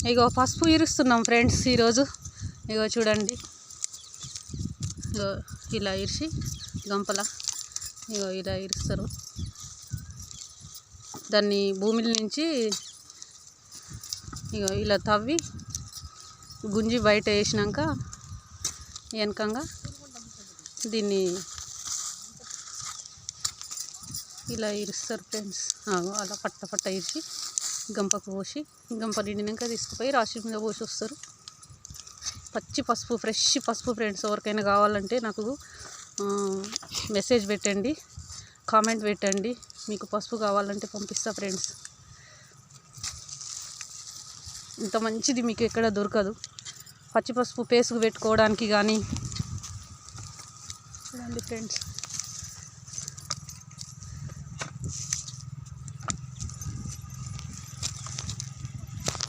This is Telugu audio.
ఇగో పసుపు ఇరుస్తున్నాం ఫ్రెండ్స్ ఈరోజు. ఇగో చూడండి, ఇగో ఇలా ఇరిచి గంపల ఇగో ఇలా ఇరుస్తారు. దాన్ని భూమిల నుంచి ఇగో ఇలా తవ్వి గుంజి బయట వేసినాక వెనకంగా దీన్ని ఇలా ఇరుస్తారు ఫ్రెండ్స్. అలా పట్ట పట్ట ఇరిచి గంపకు పోసి, గంప నిండినాక తీసుకుపోయి రాశి మీద పోసి వస్తారు. పచ్చి పసుపు, ఫ్రెష్ పసుపు ఫ్రెండ్స్. ఎవరికైనా కావాలంటే నాకు మెసేజ్ పెట్టండి, కామెంట్ పెట్టండి. మీకు పసుపు కావాలంటే పంపిస్తా ఫ్రెండ్స్. ఇంత మంచిది మీకు ఎక్కడ దొరకదు. పచ్చి పసుపు పేసుకు పెట్టుకోవడానికి కానీ చూడండి ఫ్రెండ్స్.